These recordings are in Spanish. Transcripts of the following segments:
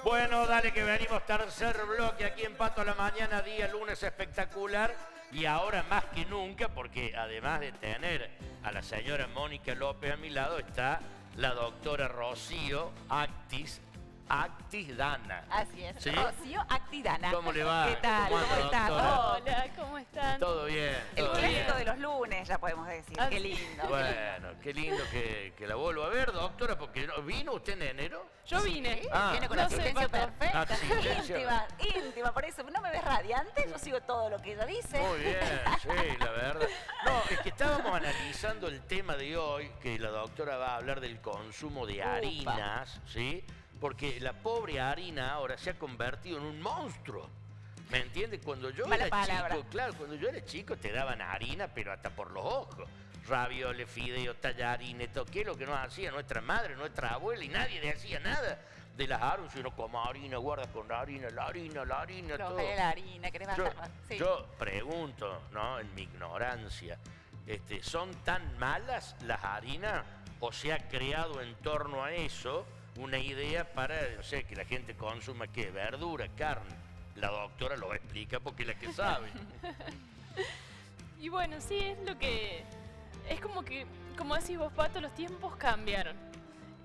Bueno, dale que venimos, tercer bloque aquí en Pato a la Mañana, día lunes espectacular. Y ahora más que nunca, porque además de tener a la señora Mónica López a mi lado, está la doctora Rocío Actis Dana. Así es, ¿Sí? Rocío Actidana. ¿Cómo le va? ¿Qué tal? ¿Cómo anda, estás? doctora? Hola, ¿cómo están? Todo bien, El todo bien. clásico de los lunes, ya podemos decir. Ah, Qué sí. lindo. Bueno, qué lindo que la vuelvo a ver, doctora, porque ¿vino usted en enero? Yo vine. Sí, Ah. viene con No la sé, asistencia Pato. perfecta. Asistencia. Íntima, por eso. ¿No me ves radiante? Yo sigo todo lo que ella dice. Muy bien, sí, la verdad. No, es que estábamos analizando el tema de hoy, que la doctora va a hablar del consumo de harinas, ¿sí? Porque la pobre harina ahora se ha convertido en un monstruo. ¿Me entiendes? Cuando yo Mala era palabra. chico, claro, cuando yo era chico te daban harina, pero hasta por los ojos. Ravioles, fideos, tallarines, todo. ¿Qué es lo que nos hacía nuestra madre, nuestra abuela? Y nadie le hacía nada de las harunas, sino como harina, guarda con la harina, todo. La harina, ¿querés bajar más? Sí. Yo pregunto, ¿no? En mi ignorancia, ¿son tan malas las harinas o se ha creado en torno a eso una idea para, no sé, que la gente consuma, ¿qué? Verdura, carne. La doctora lo explica porque es la que sabe. Y bueno, sí, es lo que... Es como que, como decís vos, Pato, los tiempos cambiaron.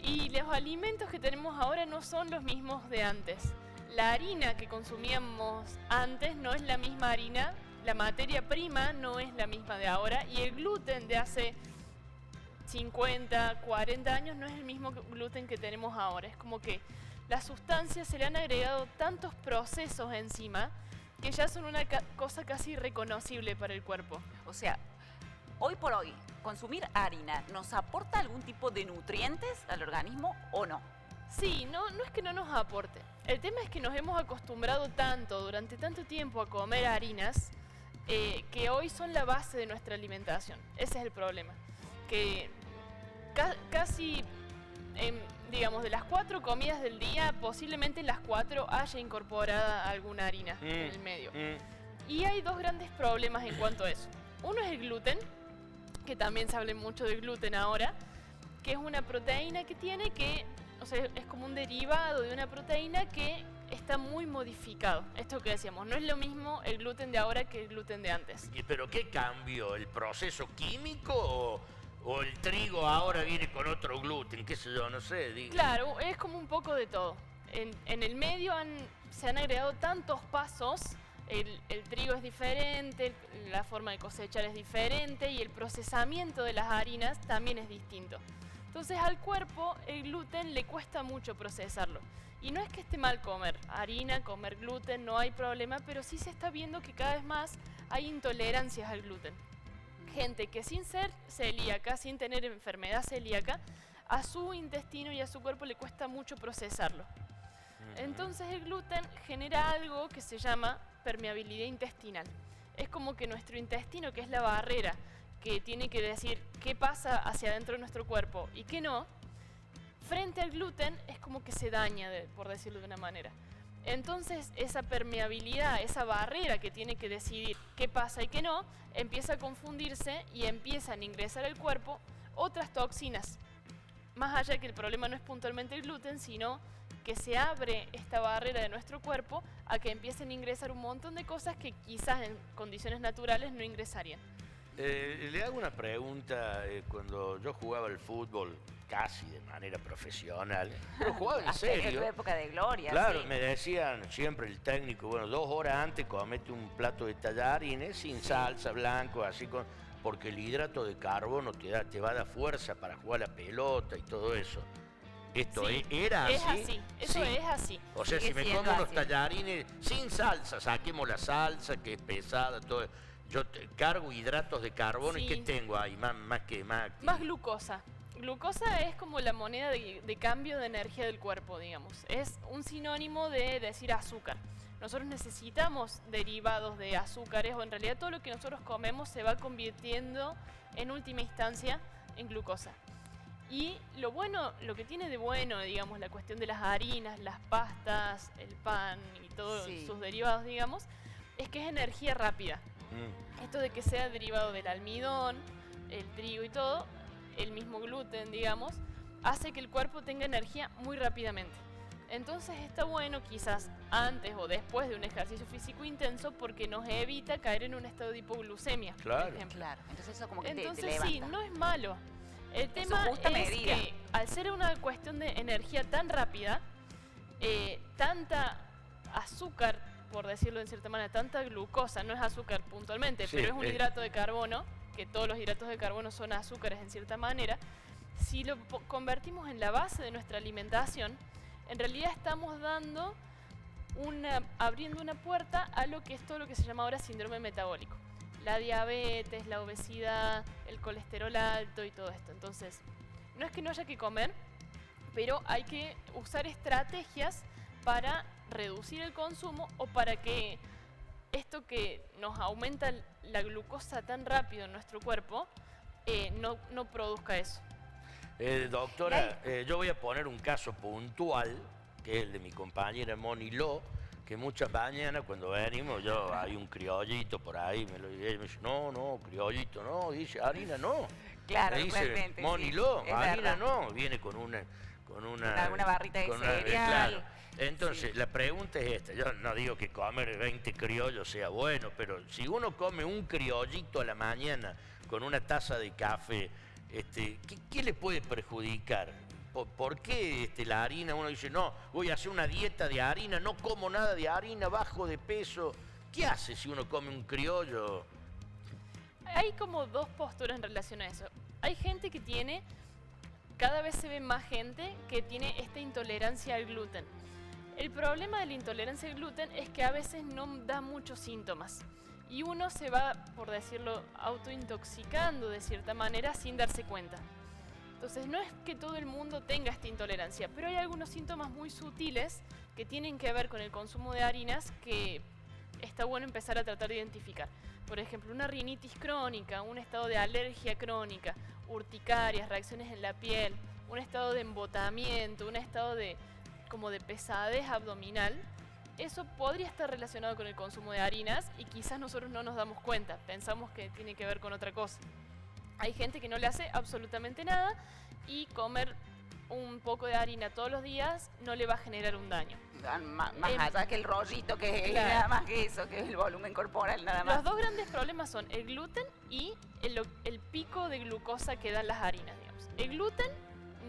Y los alimentos que tenemos ahora no son los mismos de antes. La harina que consumíamos antes no es la misma harina, la materia prima no es la misma de ahora, y el gluten de hace 50, 40 años no es el mismo gluten que tenemos ahora. Es como que las sustancias se le han agregado tantos procesos encima que ya son una cosa casi irreconocible para el cuerpo. O sea, hoy por hoy, consumir harina, ¿nos aporta algún tipo de nutrientes al organismo o no? Sí, no es que no nos aporte. El tema es que nos hemos acostumbrado tanto, durante tanto tiempo, a comer harinas que hoy son la base de nuestra alimentación. Ese es el problema. Que casi, digamos, de las 4 comidas del día, posiblemente en las 4 haya incorporada alguna harina en el medio. Y hay dos grandes problemas en cuanto a eso. Uno es el gluten, que también se habla mucho del gluten ahora, que es una proteína que tiene que, o sea, es como un derivado de una proteína que está muy modificado. Esto que decíamos, no es lo mismo el gluten de ahora que el gluten de antes. ¿Pero qué cambió? ¿El proceso químico o el trigo ahora viene con otro gluten? ¿Qué sé yo? No sé. Digo. Claro, es como un poco de todo. En el medio se han agregado tantos pasos. El trigo es diferente, la forma de cosechar es diferente y el procesamiento de las harinas también es distinto. Entonces al cuerpo el gluten le cuesta mucho procesarlo. Y no es que esté mal comer harina, comer gluten, no hay problema, pero sí se está viendo que cada vez más hay intolerancias al gluten. Gente que sin ser celíaca, sin tener enfermedad celíaca, a su intestino y a su cuerpo le cuesta mucho procesarlo. Entonces el gluten genera algo que se llama permeabilidad intestinal. Es como que nuestro intestino, que es la barrera que tiene que decir qué pasa hacia adentro de nuestro cuerpo y qué no, frente al gluten es como que se daña, por decirlo de una manera. Entonces esa permeabilidad, esa barrera que tiene que decidir qué pasa y qué no, empieza a confundirse y empiezan a ingresar al cuerpo otras toxinas. Más allá de que el problema no es puntualmente el gluten, sino que se abre esta barrera de nuestro cuerpo a que empiecen a ingresar un montón de cosas que quizás en condiciones naturales no ingresarían. Le hago una pregunta. Cuando yo jugaba al fútbol casi de manera profesional, pero jugaba en serio. En tu época de gloria. Claro, sí. me decían siempre el técnico, bueno, 2 horas antes comete un plato de tallarines sin salsa, blanco, así porque el hidrato de carbono te va a dar fuerza para jugar la pelota y todo eso. ¿Esto Sí, era así? Es así, eso Sí. es así. O sea, Sigue si me siendo como unos así. tallarines sin salsa, saquemos la salsa, que es pesada, todo. Yo cargo hidratos de carbono. Sí. ¿Y qué tengo ahí? Más Glucosa. Glucosa es como la moneda de cambio de energía del cuerpo, digamos. Es un sinónimo de decir azúcar. Nosotros necesitamos derivados de azúcares, o en realidad todo lo que nosotros comemos se va convirtiendo en última instancia en glucosa. Y lo que tiene de bueno, digamos, la cuestión de las harinas, las pastas, el pan y todos sus derivados, digamos, es que es energía rápida. Esto de que sea derivado del almidón, el trigo y todo, el mismo gluten, digamos, hace que el cuerpo tenga energía muy rápidamente. Entonces está bueno quizás antes o después de un ejercicio físico intenso porque nos evita caer en un estado de hipoglucemia, Claro. por ejemplo. Claro, entonces eso como que te Entonces levanta. sí, no es malo. El su tema justa es medida. que al ser una cuestión de energía tan rápida, tanta azúcar, por decirlo de cierta manera, tanta glucosa, no es azúcar puntualmente, Sí, pero es un hidrato de carbono, que todos los hidratos de carbono son azúcares en cierta manera. Si lo convertimos en la base de nuestra alimentación, en realidad estamos abriendo una puerta a lo que es todo lo que se llama ahora síndrome metabólico. La diabetes, la obesidad, el colesterol alto y todo esto. Entonces, no es que no haya que comer, pero hay que usar estrategias para reducir el consumo o para que esto que nos aumenta la glucosa tan rápido en nuestro cuerpo no produzca eso. Doctora, yo voy a poner un caso puntual, que es el de mi compañera Moni Lo, que muchas mañanas cuando venimos, hay un criollito por ahí, ella me dice, no, criollito no, dice, harina no. Claro, me dice, realmente, Moni sí, Lo, es harina verdad. no, viene con una alguna barrita de cereal. claro. Entonces, Sí. la pregunta es esta, yo no digo que comer 20 criollos sea bueno, pero si uno come un criollito a la mañana con una taza de café, ¿qué le puede perjudicar? ¿Por qué la harina? Uno dice, no, voy a hacer una dieta de harina, no como nada de harina, bajo de peso. ¿Qué hace si uno come un criollo? Hay como dos posturas en relación a eso. Hay gente que cada vez se ve más gente que tiene esta intolerancia al gluten. El problema de la intolerancia al gluten es que a veces no da muchos síntomas y uno se va, por decirlo, autointoxicando de cierta manera sin darse cuenta. Entonces no es que todo el mundo tenga esta intolerancia, pero hay algunos síntomas muy sutiles que tienen que ver con el consumo de harinas que está bueno empezar a tratar de identificar. Por ejemplo, una rinitis crónica, un estado de alergia crónica, urticarias, reacciones en la piel, un estado de embotamiento, un estado como de pesadez abdominal. Eso podría estar relacionado con el consumo de harinas y quizás nosotros no nos damos cuenta, pensamos que tiene que ver con otra cosa. Hay gente que no le hace absolutamente nada y comer un poco de harina todos los días no le va a generar un daño. Más allá que el rollito, que es Claro. nada más que eso, que es el volumen corporal, nada más. Los dos grandes problemas son el gluten y el pico de glucosa que dan las harinas, digamos. El gluten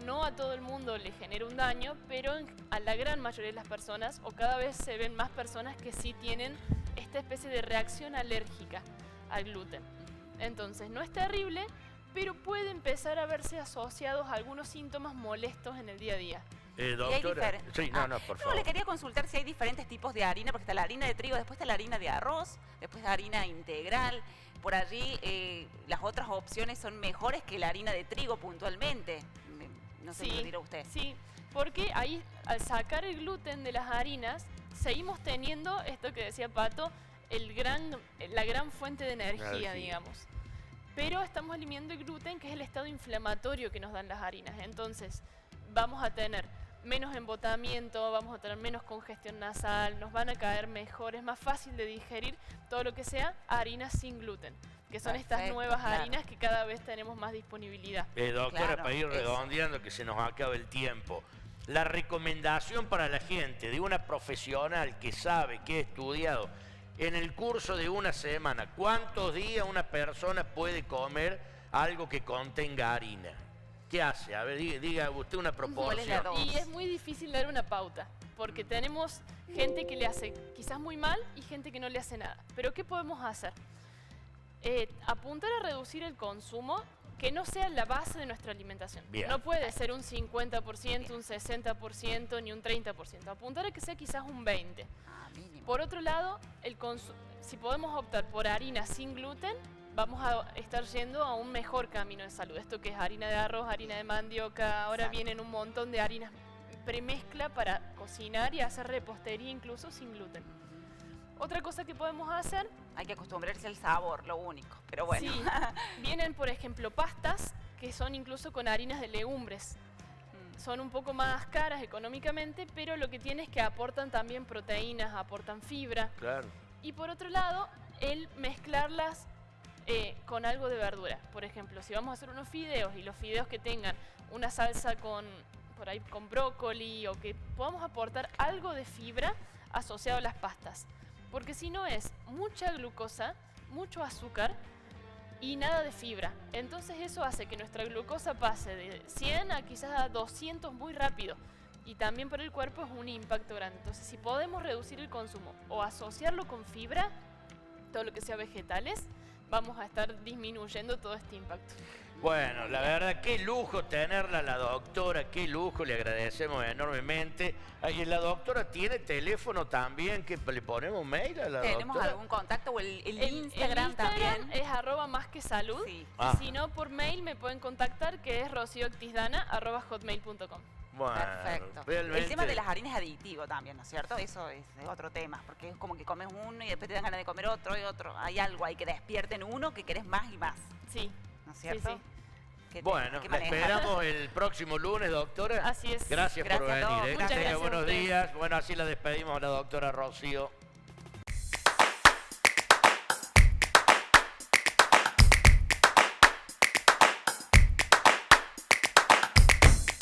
no a todo el mundo le genera un daño, pero a la gran mayoría de las personas, o cada vez se ven más personas que sí tienen esta especie de reacción alérgica al gluten. Entonces no es terrible, pero puede empezar a verse asociados a algunos síntomas molestos en el día a día. Doctora. Sí, no, por favor. No, le quería consultar si hay diferentes tipos de harina, porque está la harina de trigo, después está la harina de arroz, después la harina integral. Por allí las otras opciones son mejores que la harina de trigo puntualmente. No sé qué lo dirá usted. Sí, porque ahí al sacar el gluten de las harinas, seguimos teniendo esto que decía Pato, la gran fuente de energía, digamos. Pero estamos eliminando el gluten, que es el estado inflamatorio que nos dan las harinas. Entonces, vamos a tener menos embotamiento, vamos a tener menos congestión nasal, nos van a caer mejor, es más fácil de digerir todo lo que sea harinas sin gluten, que son estas nuevas harinas que cada vez tenemos más disponibilidad. Doctora, Claro, para ir eso. redondeando que se nos acaba el tiempo, la recomendación para la gente de una profesional que sabe, que ha estudiado, en el curso de una semana, ¿cuántos días una persona puede comer algo que contenga harina? ¿Qué hace? A ver, diga usted una proporción. Y es muy difícil dar una pauta, porque tenemos gente que le hace quizás muy mal y gente que no le hace nada. Pero ¿qué podemos hacer? Apuntar a reducir el consumo que no sea la base de nuestra alimentación. Bien. No puede ser un 50%, un 60%, ni un 30%. Apuntar a que sea quizás un 20%. Mínimo. Por otro lado, si podemos optar por harina sin gluten, vamos a estar yendo a un mejor camino de salud. Esto que es harina de arroz, harina de mandioca, ahora Exacto. vienen un montón de harinas premezcla para cocinar y hacer repostería incluso sin gluten. Otra cosa que podemos hacer, Hay que acostumbrarse al sabor, lo único. Pero bueno. sí, vienen por ejemplo pastas que son incluso con harinas de legumbres. Son un poco más caras económicamente, pero lo que tiene es que aportan también proteínas, aportan fibra. Claro. Y por otro lado, el mezclarlas con algo de verdura. Por ejemplo, si vamos a hacer unos fideos y los fideos que tengan una salsa con por ahí con brócoli, o que podamos aportar algo de fibra asociado a las pastas. Porque si no es mucha glucosa, mucho azúcar y nada de fibra. Entonces eso hace que nuestra glucosa pase de 100 a quizás a 200 muy rápido. Y también para el cuerpo es un impacto grande. Entonces si podemos reducir el consumo o asociarlo con fibra, todo lo que sea vegetales, vamos a estar disminuyendo todo este impacto. Bueno, la verdad, qué lujo tenerla la doctora, qué lujo, le agradecemos enormemente. ¿Y la doctora tiene teléfono también? ¿Que le ponemos mail a la ¿Tenemos doctora? algún contacto o el El Instagram también? es @másquesalud. Sí. Ah. Y si no, por mail me pueden contactar, que es rocioactisdana@hotmail.com. Bueno, Perfecto. realmente- El tema de las harinas es adictivo también, ¿no es cierto? Eso es otro tema, porque es como que comes uno y después te dan ganas de comer otro y otro. Hay algo ahí que despierte en uno que querés más y más, Sí, ¿no es cierto? sí. Que Bueno, que la manejar. esperamos el próximo lunes, doctora. Así es. Gracias por Gracias a todos. venir. Muchas Que tenga gracias a buenos ustedes. días. Bueno, así la despedimos a la doctora Rocío